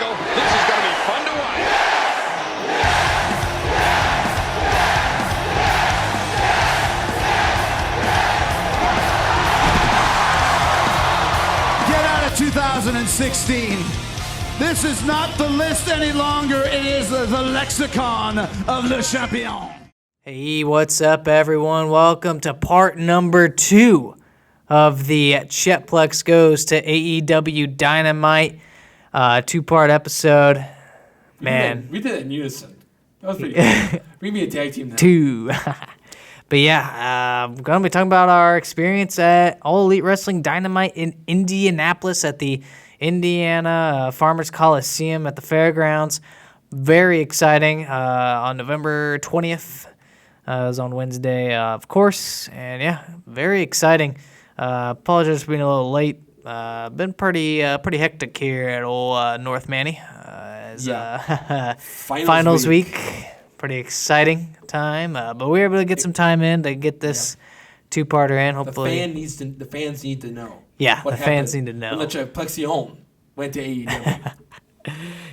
angle. This is going to be fun to watch. Get out of 2016. This is not the list any longer. It is the lexicon of Le Champion. Hey, what's up, everyone? Welcome to part number 2 of the Chet-Plex Goes to AEW Dynamite 2-part episode. Man. We did it in unison. That was pretty cool. We can be a tag team now. 2. But yeah, we're going to be talking about our experience at All Elite Wrestling Dynamite in Indianapolis at the Indiana Farmers Coliseum at the fairgrounds. Very exciting. On November 20th. It was on Wednesday, of course. And yeah, very exciting. Apologize for being a little late. Been pretty hectic here at old North Manny. Finals week. Pretty exciting time. But we were able to get some time in to get this 2-parter in. Hopefully, the fans need to know. Yeah, the fans need to know. When the Chet-Plexion went to AEW.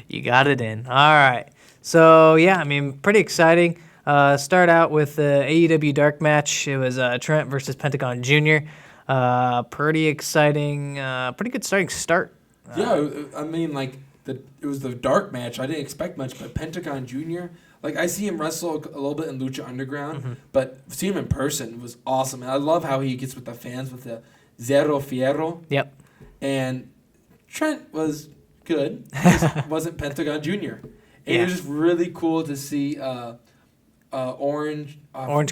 You got it in. All right. So yeah, I mean, pretty exciting. Start out with the AEW Dark match. It was Trent versus Pentagon Jr. Pretty exciting. Pretty good start. Yeah, I mean, like it was the Dark match. I didn't expect much, but Pentagon Jr. Like I see him wrestle a little bit in Lucha Underground, but see him in person was awesome. And I love how he gets with the fans with the Zero Fierro. Yep. And Trent was good. Just wasn't Pentagon Jr. And it was just really cool to see. Orange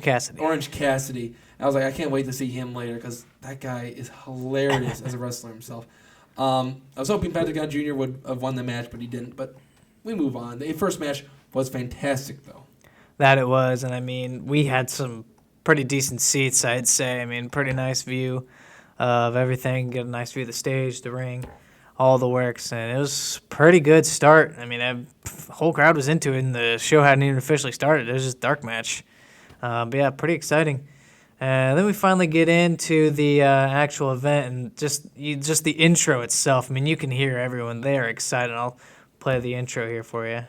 Cassidy. Orange Cassidy. I was like, I can't wait to see him later because that guy is hilarious as a wrestler himself. I was hoping Pentagon Jr. would have won the match, but he didn't. But we move on. The first match was fantastic, though. That it was, and I mean, we had some pretty decent seats, I'd say. I mean, pretty nice view of everything. Get a nice view of the stage, the ring, all the works, and it was pretty good start. I mean, the whole crowd was into it, and the show hadn't even officially started. It was just a dark match. But yeah, pretty exciting. And then we finally get into the actual event, and just the intro itself. I mean, you can hear everyone there excited. I'll play the intro here for you.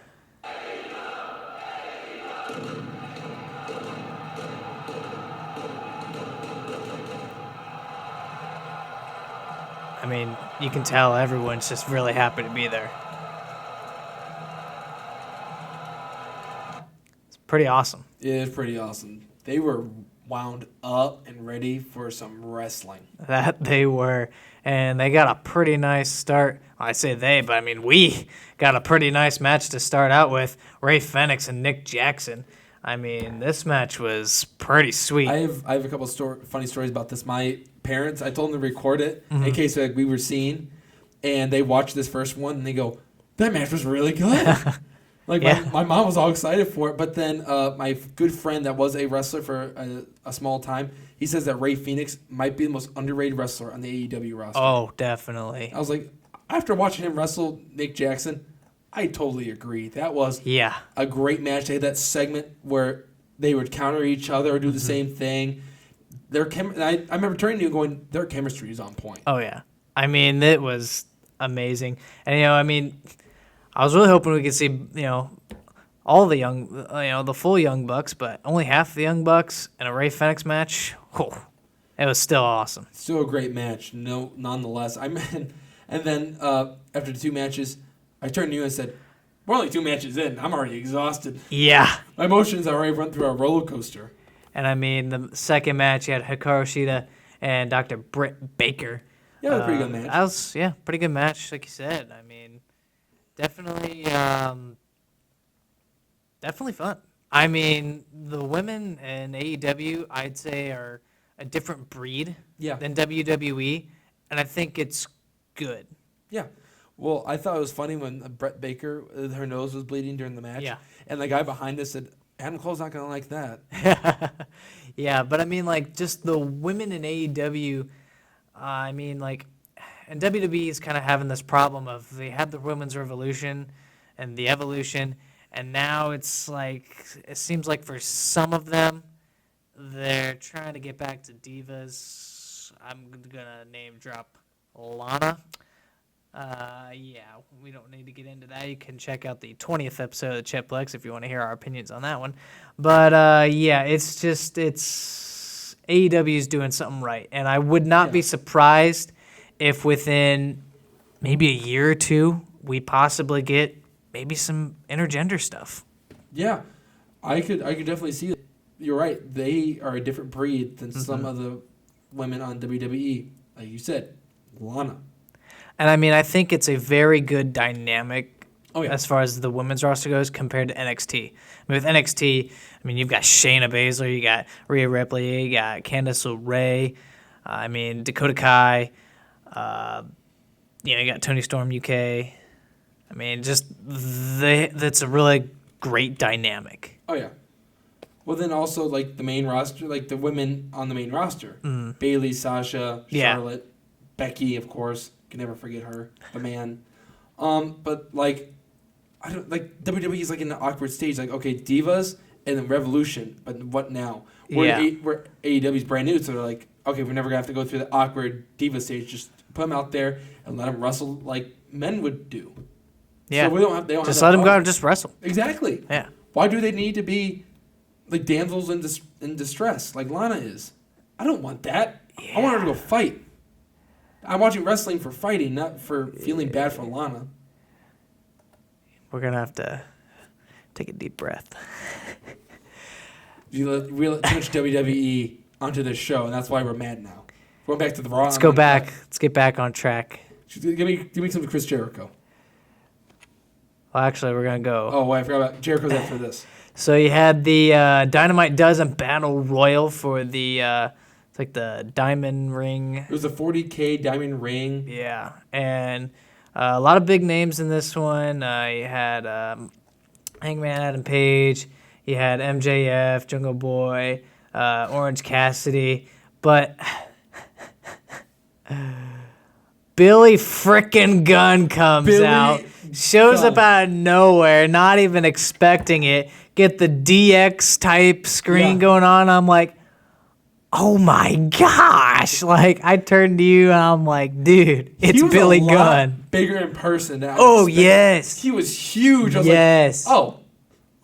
I mean, you can tell everyone's just really happy to be there. It's pretty awesome. It is pretty awesome. They were wound up and ready for some wrestling. That they were. And they got a pretty nice start. I say they, but I mean we got a pretty nice match to start out with. Ray Fenix and Nick Jackson. I mean, this match was pretty sweet. I have a couple of funny stories about this. My parents, I told them to record it in case we were seeing, and they watched this first one, and they go, that match was really good. My mom was all excited for it, but then my good friend that was a wrestler for a small time, he says that Ray Phoenix might be the most underrated wrestler on the AEW roster. Oh, definitely. I was like, after watching him wrestle Nick Jackson, I totally agree. That was a great match. They had that segment where they would counter each other or do the same thing. I remember turning to you and going, their chemistry is on point. Oh, yeah. I mean, it was amazing. And, I mean, I was really hoping we could see, all the the full Young Bucks, but only half the Young Bucks in a Ray Fenix match. Oh, it was still awesome. Still a great match, nonetheless. And then after the 2 matches, I turned to you and said, we're only 2 matches in. I'm already exhausted. Yeah. My emotions already run through a roller coaster. And, I mean, the second match, you had Hikaru Shida and Dr. Britt Baker. Yeah, it was a pretty good match. Pretty good match, like you said. I mean, definitely fun. I mean, the women in AEW, I'd say, are a different breed than WWE, and I think it's good. Yeah. Well, I thought it was funny when Brett Baker, her nose was bleeding during the match. Yeah. And the guy behind us said, Adam Cole's not going to like that. Yeah, but I mean, like, just the women in AEW, I mean, like, and WWE is kind of having this problem of they had the Women's Revolution and the Evolution, and now it's like, it seems like for some of them, they're trying to get back to divas. I'm going to name drop Lana. Yeah, we don't need to get into that. You can check out the 20th episode of Chet-Plex if you want to hear our opinions on that one. But yeah, it's AEW is doing something right, and I would not be surprised if within maybe a year or two we possibly get maybe some intergender stuff. Yeah, I could definitely see that. You're right. They are a different breed than some of the women on WWE. Like you said, Lana. And I mean, I think it's a very good dynamic as far as the women's roster goes compared to NXT. I mean, with NXT, you've got Shayna Baszler, you got Rhea Ripley, you got Candice LeRae, Dakota Kai, you got Toni Storm UK. That's a really great dynamic. Oh, yeah. Well, then also, like, the main roster, like, the women on the main roster. Bayley, Sasha, Charlotte, Becky, of course. Can never forget her. The man. But, like, I don't, like, WWE is, like, in an awkward stage. Like, okay, Divas and then Revolution. But what now? Where AEW's brand new, so they're like, okay, we're never going to have to go through the awkward Diva stage. Just put them out there and let them wrestle like men would do. Yeah. So they don't just have let them go and just wrestle. Exactly. Yeah. Why do they need to be like damsels in distress like Lana is? I don't want that. Yeah. I want her to go fight. I'm watching wrestling for fighting, not for feeling bad for Lana. We're going to have to take a deep breath. We let too much WWE onto this show, and that's why we're mad now. Going back to the Raw. Let's go back. Let's get back on track. Give me some Chris Jericho. Well, actually, we're going to go. Oh, I forgot about Jericho's after this. So you had the Dynamite Dozen Battle Royal for the, it's like the Diamond Ring. It was a 40K Diamond Ring. Yeah, and a lot of big names in this one. You had Hangman Adam Page. You had MJF, Jungle Boy, Orange Cassidy. But Billy frickin' Gunn comes out. Shows up out of nowhere, not even expecting it. Get the DX type screen going on. I'm like, oh my gosh. Like, I turned to you and I'm like, dude, it's Billy Gunn. Bigger in person than I expected. Yes. He was huge. I was like, oh,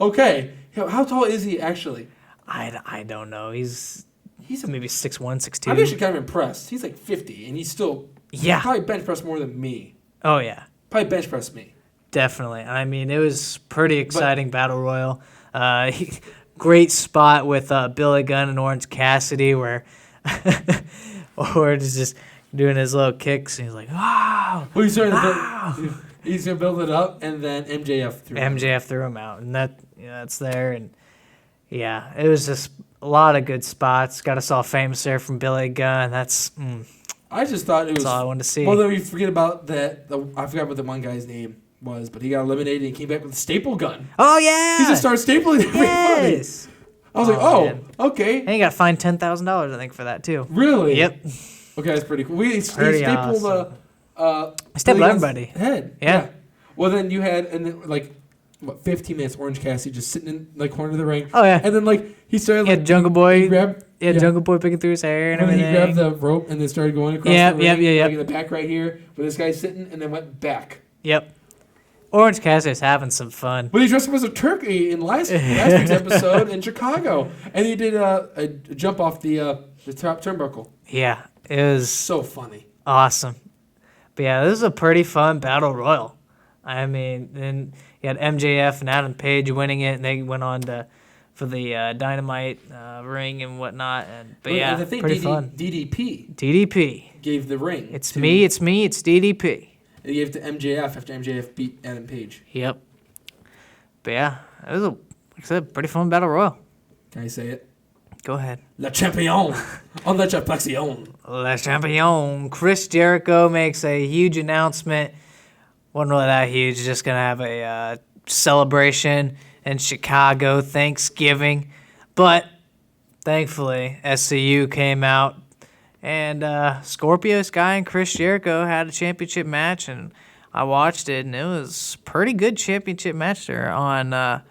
okay. How tall is he actually? I don't know. He's maybe 6'1", 6'2". I'm actually kind of impressed. He's like 50 and he's still probably bench press more than me. Oh, yeah. Probably bench press me. Definitely. It was pretty exciting battle royal. Great spot with Billy Gunn and Orange Cassidy where Orange is just doing his little kicks. And he's like, wow. Well, he's going to build it up, and then MJF threw him out. And that's there. And, yeah, it was just a lot of good spots. Got us all famous there from Billy Gunn. I just thought it was... That's all I wanted to see. Well, then we forget about that. I forgot what the one guy's name was, but he got eliminated and came back with a staple gun. Oh, yeah. He just started stapling everybody. Yes. I was like, okay. And he got fined $10,000, I think, for that, too. Really? Yep. Okay, that's pretty cool. He stapled stapled everybody. Head. Yeah. Well, then you had, 15 minutes, Orange Cassidy just sitting in the corner of the ring. Oh, yeah. And then, he started, He had Jungle Boy. He had Jungle Boy picking through his hair and everything. He grabbed the rope and then started going across the ring. Yep. Like in the back right here, where this guy's sitting, and then went back. Yep. Orange Cassidy's having some fun. But he dressed up as a turkey in last week's episode in Chicago. And he did a jump off the top turnbuckle. Yeah, it was so funny. Awesome. But yeah, this is a pretty fun battle royal. Then you had MJF and Adam Page winning it, and they went on for the Dynamite ring and whatnot. Pretty fun. DDP gave the ring. It's DDP. They gave it to MJF after MJF beat Adam Page. Yep. But yeah, it was like I said, pretty fun battle royal. Can I say it? Go ahead. Le Champion on the Chet-Plexion. Le Champion. Chris Jericho makes a huge announcement. Wasn't really that huge. Just going to have a celebration in Chicago, Thanksgiving. But thankfully, SCU came out. And Scorpio Sky and Chris Jericho had a championship match, and I watched it, and it was a pretty good championship match there on the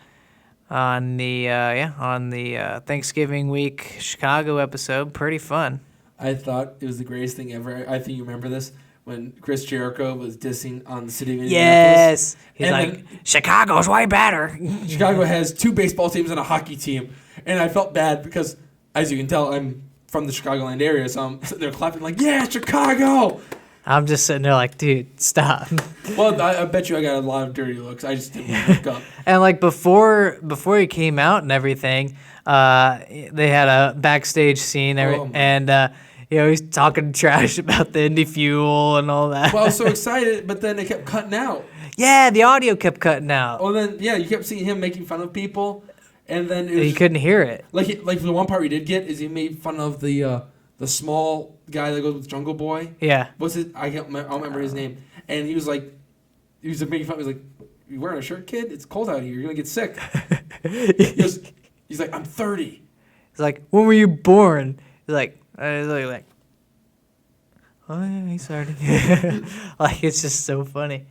Thanksgiving week Chicago episode. Pretty fun. I thought it was the greatest thing ever. I think you remember this when Chris Jericho was dissing on the city of Indianapolis. Yes. He's And like, Chicago's way better. Chicago has 2 baseball teams and a hockey team. And I felt bad because, as you can tell, I'm from the Chicagoland area, so I'm sitting there clapping like, yeah, Chicago! I'm just sitting there like, dude, stop. Well, I bet you I got a lot of dirty looks. I just didn't look up. And like before he came out and everything, they had a backstage scene, and he's talking trash about the Indy Fuel and all that. Well, I was so excited, but then they kept cutting out. Yeah, the audio kept cutting out. Oh, then you kept seeing him making fun of people, and then it was, You couldn't hear it. like the one part we did get is he made fun of the small guy that goes with Jungle Boy. Yeah. What's his? I don't remember his name. And he was making fun. He was like, "You wearing a shirt, kid? It's cold out here. You're gonna get sick." He's like, "I'm 30." It's like, when were you born? He's like, oh yeah, he's 30. Like, it's just so funny.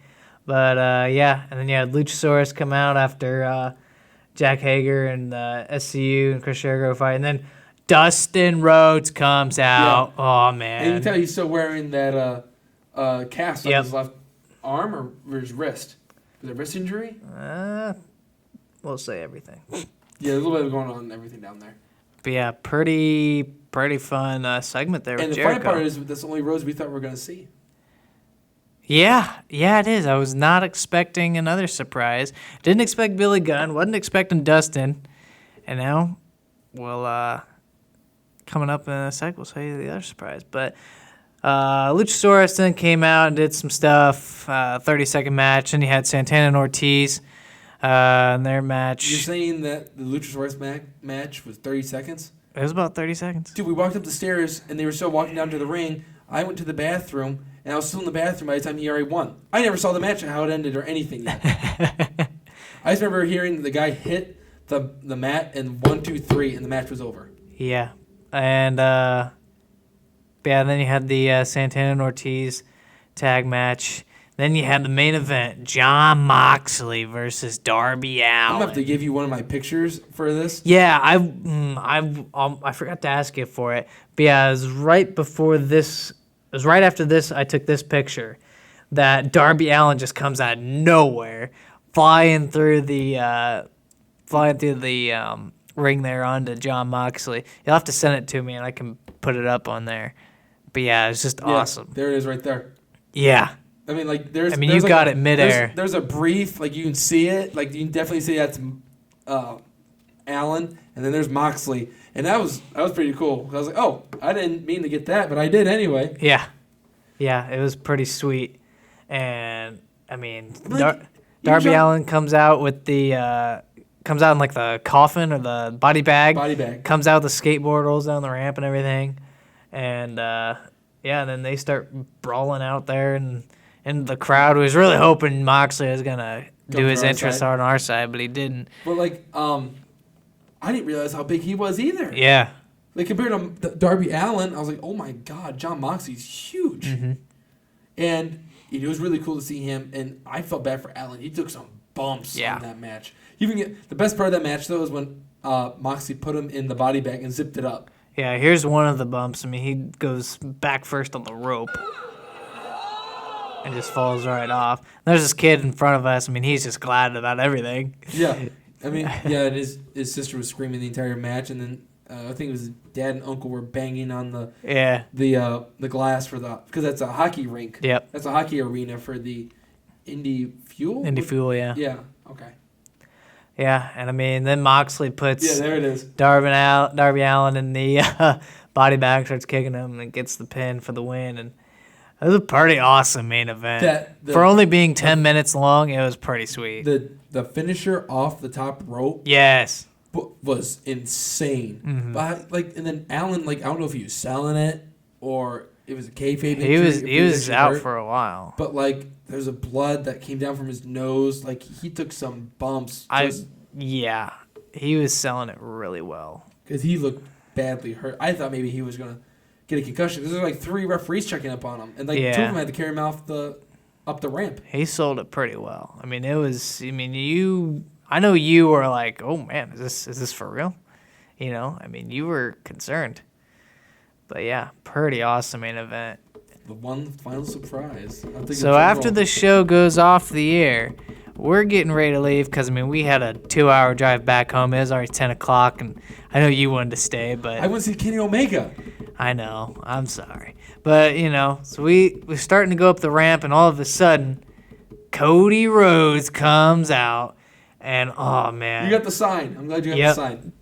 But and then you had Luchasaurus come out after Jack Hager and SCU and Chris Jericho fight, and then Dustin Rhodes comes out. Yeah. Oh man! And you can tell he's still wearing that cast on his left arm or his wrist. Is it a wrist injury? We'll say everything. Yeah, there's a little bit going on everything down there. But yeah, pretty fun segment there with And the Jericho. funny part is that's the only Rhodes we thought we were going to see. Yeah, it is. I was not expecting another surprise. Didn't expect Billy Gunn. Wasn't expecting Dustin. And now, well, coming up in a sec, we'll say the other surprise. But Luchasaurus then came out and did some stuff. 30-second match. And you had Santana and Ortiz in their match. You're saying that the Luchasaurus match was 30 seconds? It was about 30 seconds. Dude, we walked up the stairs, and they were still walking down to the ring. I went to the bathroom, and I was still in the bathroom by the time he already won. I never saw the match and how it ended or anything yet. I just remember hearing the guy hit the mat, and 1, 2, 3, and the match was over. Yeah. And then you had the Santana and Ortiz tag match. Then you had the main event, Jon Moxley versus Darby Allin. I'm going to have to give you one of my pictures for this. Yeah, I forgot to ask you for it. But yeah, it was right before this. It was right after this I took this picture that Darby Allin just comes out of nowhere, flying through the ring there onto Jon Moxley. You'll have to send it to me and I can put it up on there. But yeah, it's just awesome. There it is right there. Yeah. I mean, like, you got it midair. There's a brief, like, you can see it. Like, you can definitely see that's Allen, and then there's Moxley. And that was pretty cool. I was like, oh, I didn't mean to get that, but I did anyway. Yeah. Yeah, it was pretty sweet. And, I mean, Like, Darby Allin comes out with comes out in, like, the coffin or the body bag. Body bag. Comes out with the skateboard, rolls down the ramp and everything. And, and then they start brawling out there, and the crowd was really hoping Moxley was going to do his interest on our side, but he didn't. But, like, I didn't realize how big he was either. Yeah. Like, compared to Darby Allin, I was like, oh, my God, Jon Moxley's huge. Mm-hmm. And it was really cool to see him, and I felt bad for Allin. He took some bumps in that match. The best part of that match, though, is when Moxley put him in the body bag and zipped it up. Yeah, here's one of the bumps. I mean, he goes back first on the rope and just falls right off. There's this kid in front of us. I mean, he's just glad about everything. Yeah. I mean, yeah, and his sister was screaming the entire match, and then I think it was his dad and uncle were banging on the glass because that's a hockey rink. Yep. That's a hockey arena for the Indy Fuel? Indy Fuel, yeah. Yeah, okay. Yeah, and I mean, then Moxley puts there it is. Darby Allin in the body bag, starts kicking him, and gets the pin for the win. And it was a pretty awesome main event. For only being 10 minutes long, it was pretty sweet. The finisher off the top rope. Yes. Was insane. Mm-hmm. But and then Allin, I don't know if he was selling it or it was a kayfabe injury. He was out hurt. for a while. But there's a blood that came down from his nose. He took some bumps. Yeah, he was selling it really well because he looked badly hurt. I thought maybe he was gonna get a concussion. Because there's 3 referees checking up on him, and 2 of them had to carry him up the ramp. He sold it pretty well. I mean, it was. I mean, I know you were like, oh man, is this for real? I mean, you were concerned. But yeah, pretty awesome main event. the one final surprise. So after the show goes off the air, we're getting ready to leave because, I mean, we had a 2-hour drive back home. It was already 10 o'clock, and I know you wanted to stay, but... I want to see Kenny Omega. I know. I'm sorry. But, you know, so we're starting to go up the ramp, and all of a sudden, Cody Rhodes comes out, and, oh, man. You got the sign. I'm glad you got the sign.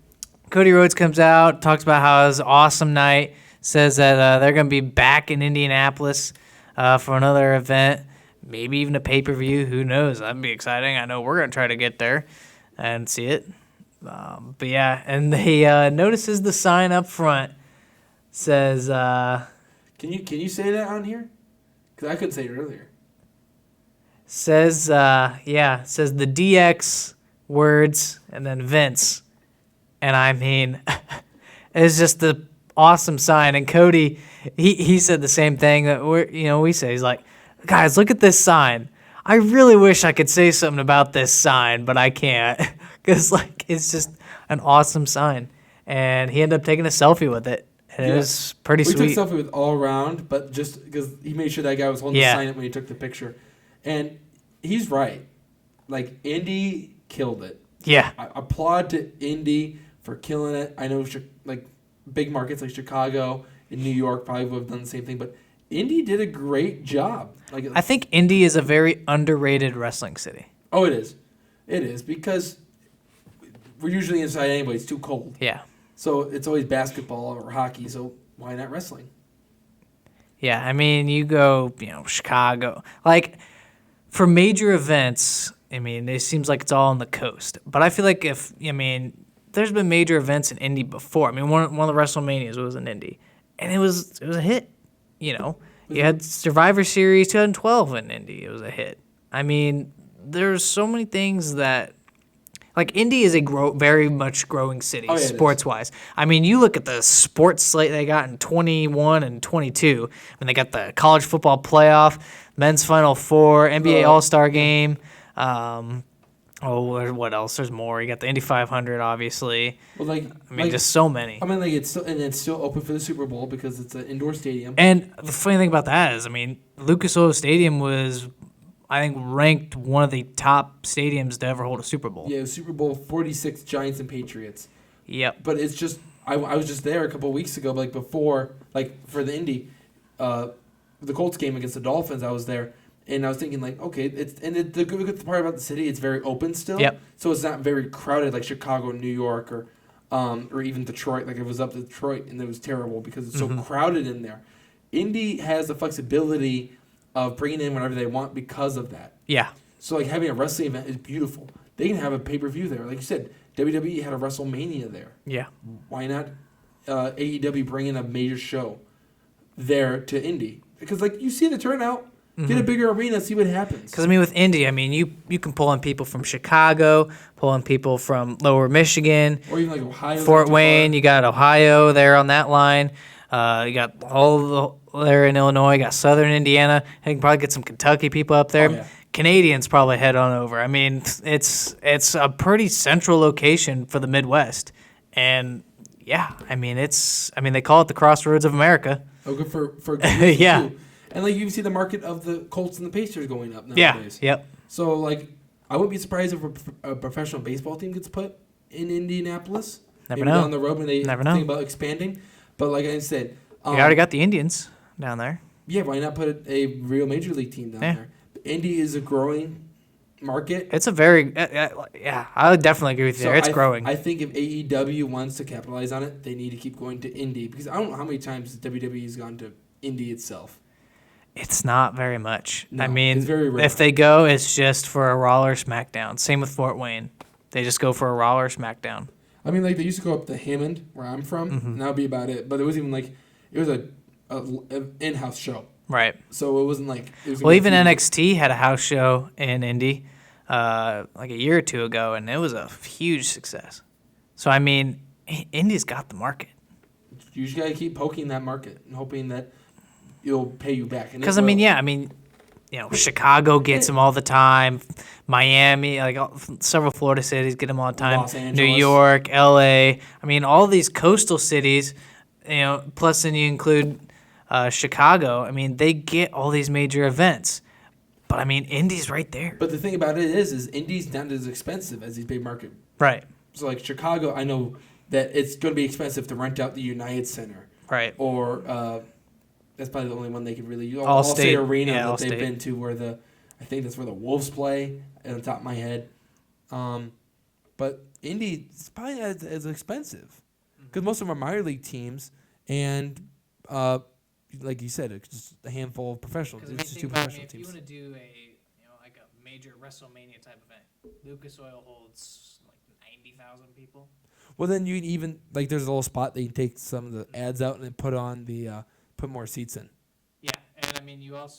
Cody Rhodes comes out, talks about how it was an awesome night, says that they're going to be back in Indianapolis for another event, maybe even a pay-per-view. Who knows? That'd be exciting. I know we're going to try to get there and see it. But, yeah, and he notices the sign up front. Says, Can you say that on here? Because I couldn't say it earlier. Says the DX words and then Vince. And I mean, it's just the awesome sign. And Cody, he said the same thing that we say. He's like, guys, look at this sign. I really wish I could say something about this sign, but I can't. Because, like, it's just an awesome sign. And he ended up taking a selfie with it. And it was pretty sweet. We took a selfie with all around, but just because he made sure that guy was holding the sign up when he took the picture. And he's right. Like, Indy killed it. Yeah. I applaud to Indy for killing it. I know, like, big markets like Chicago and New York probably would have done the same thing, but Indy did a great job. Like, I think Indy is a very underrated wrestling city. Oh, it is. It is, because we're usually inside anyway. It's too cold. Yeah. So it's always basketball or hockey, so why not wrestling? Yeah, I mean, you go, Chicago. Like, for major events, I mean, it seems like it's all on the coast. But I feel like there's been major events in Indy before. I mean, one of the WrestleManias was in Indy, and it was a hit. You had Survivor Series 2012 in Indy. It was a hit. I mean, there's so many things that, like, Indy is a very much growing city, sports-wise. I mean, you look at the sports slate they got in 21 and 22. I mean, they got the college football playoff, men's Final Four, NBA All-Star Game. What else? There's more. You got the Indy 500, obviously. Well, just so many. I mean, it's still open for the Super Bowl because it's an indoor stadium. And the funny thing about that is, I mean, Lucas Oil Stadium was, I think, ranked one of the top stadiums to ever hold a Super Bowl. Yeah, Super Bowl 46, Giants and Patriots. Yep. But it's just, I was just there a couple of weeks ago, like before, like for the Indy, the Colts game against the Dolphins, I was there. And I was thinking, like, okay, the good part about the city, it's very open still. Yep. So it's not very crowded like Chicago, New York, or even Detroit. Like, it was up to Detroit, and it was terrible because it's so crowded in there. Indy has the flexibility of bringing in whatever they want because of that. Yeah. So, like, having a wrestling event is beautiful. They can have a pay-per-view there. Like you said, WWE had a WrestleMania there. Yeah. Why not AEW bring in a major show there to Indy? Because, like, you see the turnout. Get a bigger arena, see what happens. Because, I mean, with Indy, I mean, you can pull in people from Chicago, pull in people from Lower Michigan. Or even, like, Ohio. Fort Wayne, you got Ohio there on that line. You got all there in Illinois. You got Southern Indiana. You can probably get some Kentucky people up there. Oh, yeah. Canadians probably head on over. I mean, it's a pretty central location for the Midwest. And, yeah, I mean, they call it the Crossroads of America. Oh, good for good yeah. Too. And, like, you see the market of the Colts and the Pacers going up nowadays. Yeah, yep. So, like, I wouldn't be surprised if a professional baseball team gets put in Indianapolis. Never Maybe know. down the road when they think about expanding. But, like I said... you already got the Indians down there. Yeah, why not put a real major league team down there? Indy is a growing market. It's a very... I would definitely agree with you there. It's growing. I think if AEW wants to capitalize on it, they need to keep going to Indy. Because I don't know how many times WWE has gone to Indy itself. It's not very much. No, I mean, it's very rare. If they go, it's just for a Raw or SmackDown. Same with Fort Wayne. They just go for a Raw or SmackDown. I mean, like, they used to go up to Hammond, where I'm from, and that would be about it. But it was even, like, it was a in-house show. Right. So it wasn't like... Even NXT had a house show in Indy like a year or two ago, and it was a huge success. So, I mean, Indy's got the market. You just got to keep poking that market and hoping that it'll pay you back. Because, Chicago gets them all the time. Miami, like several Florida cities get them all the time. Los Angeles. New York, LA. I mean, all these coastal cities, plus then you include Chicago, I mean, they get all these major events. But, I mean, Indy's right there. But the thing about it is Indy's not as expensive as these big market. Right. So, like, Chicago, I know that it's going to be expensive to rent out the United Center. Right. Or that's probably the only one they could really use. Allstate Arena yeah, that Allstate. they've been to where I think that's where the Wolves play, on the top of my head. But Indy is probably as expensive because most of them are minor league teams, and like you said, it's just a handful of professionals. It's just two professional teams. If you want to do like a major WrestleMania type event, Lucas Oil holds like 90,000 people. Well, then you even like there's a little spot that you take some of the ads out and then put on put more seats in. Yeah, and I mean you got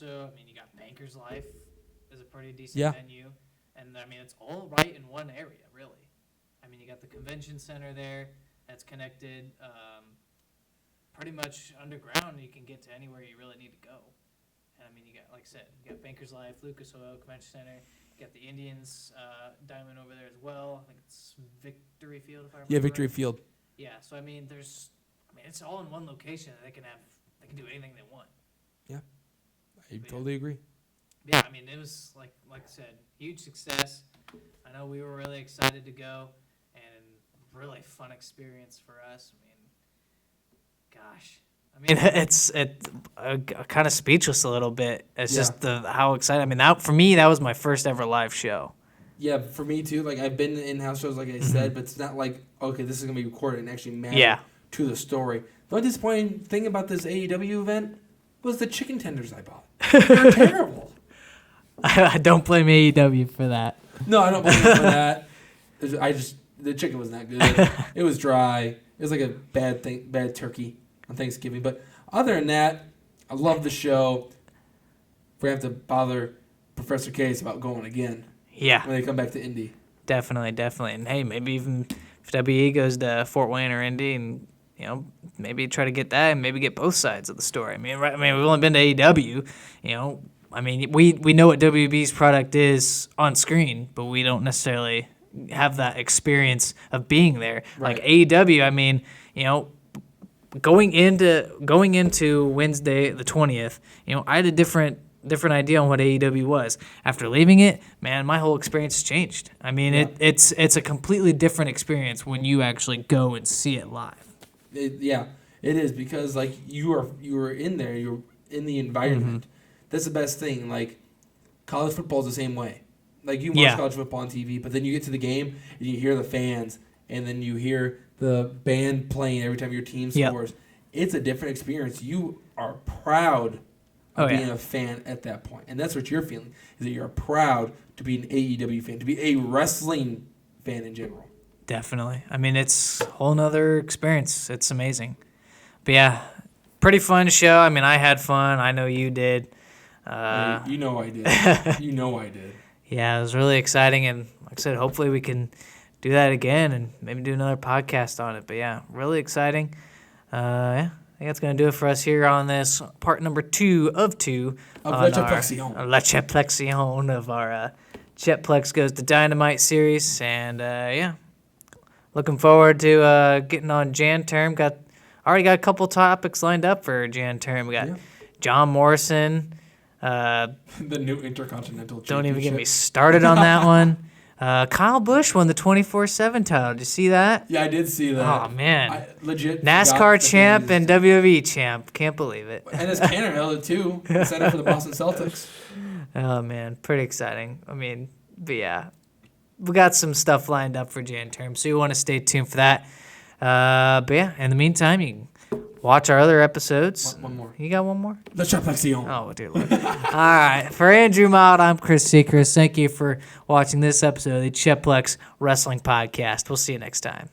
Bankers Life is a pretty decent venue, and I mean it's all right in one area really. I mean you got the convention center there that's connected. Pretty much underground, you can get to anywhere you really need to go. And I mean, you got, like I said, you got Bankers Life, Lucas Oil Convention Center. You got the Indians diamond over there as well. I think it's Victory Field, if I remember. Yeah, Victory right. Field. Yeah, so I mean, it's all in one location. They can do anything they want. Yeah, I totally agree. Yeah, I mean, it was like I said, huge success. I know we were really excited to go, and really fun experience for us. I mean. Gosh, I mean, it's kind of speechless a little bit. It's just how excited. I mean, for me, that was my first ever live show. Yeah, for me too. Like I've been in house shows, like I said, but it's not like okay, this is gonna be recorded and actually matter to the story. The only disappointing thing about this AEW event was the chicken tenders I bought. They're terrible. I don't blame AEW for that. No, I don't blame you for that. The chicken was not good. It was dry. It was like a bad turkey on Thanksgiving. But other than that, I love the show. We're going to have to bother Professor Case about going again. Yeah. When they come back to Indy. Definitely. And hey, maybe even if WE goes to Fort Wayne or Indy and, maybe try to get that and maybe get both sides of the story. I mean, we've only been to AEW, I mean, we know what WB's product is on screen, but we don't necessarily have that experience of being there. Right. Like AEW, I mean, going into Wednesday the 20th, I had a different idea on what AEW was. After leaving it, man, my whole experience has changed. I mean, it's a completely different experience when you actually go and see it live. It is because like you were in there, you're in the environment. That's the best thing. Like college football is the same way. Like you watch college football on TV, but then you get to the game and you hear the fans, and then you hear the band playing every time your team scores. It's a different experience. You are proud of being a fan at that point, and that's what you're feeling. Is that you're proud to be an AEW fan, to be a wrestling fan in general. Definitely. I mean, it's a whole nother experience. It's amazing. But yeah, pretty fun show. I mean, I had fun. I know you did. You know I did. You know I did. Yeah, it was really exciting. And like I said, hopefully we can do that again and maybe do another podcast on it. But yeah, really exciting. I think that's going to do it for us here on this part number 2 of 2 of La Chet-Plexion. La Chet-Plexion of our Chet-Plex Goes to Dynamite series. And looking forward to getting on Jan Term. Already got a couple topics lined up for Jan Term. We got John Morrison. The new Intercontinental Championship. Don't even get me started on that one. Kyle Busch won the 24/7 title. Did you see that? Yeah, I did see that. Oh, man. I legit NASCAR champ and WWE champ. Can't believe it. And his Tanner held it, too. He set up for the Boston Celtics. Oh, man. Pretty exciting. I mean, but yeah. We got some stuff lined up for Jan Term, so you want to stay tuned for that. But yeah, in the meantime, you can watch our other episodes. One more. You got one more? The Chet-Plexion. Oh, dear Lord. All right. For Andrew Mild, I'm Chris Seacrest. Thank you for watching this episode of the Chet-Plex Wrestling Podcast. We'll see you next time.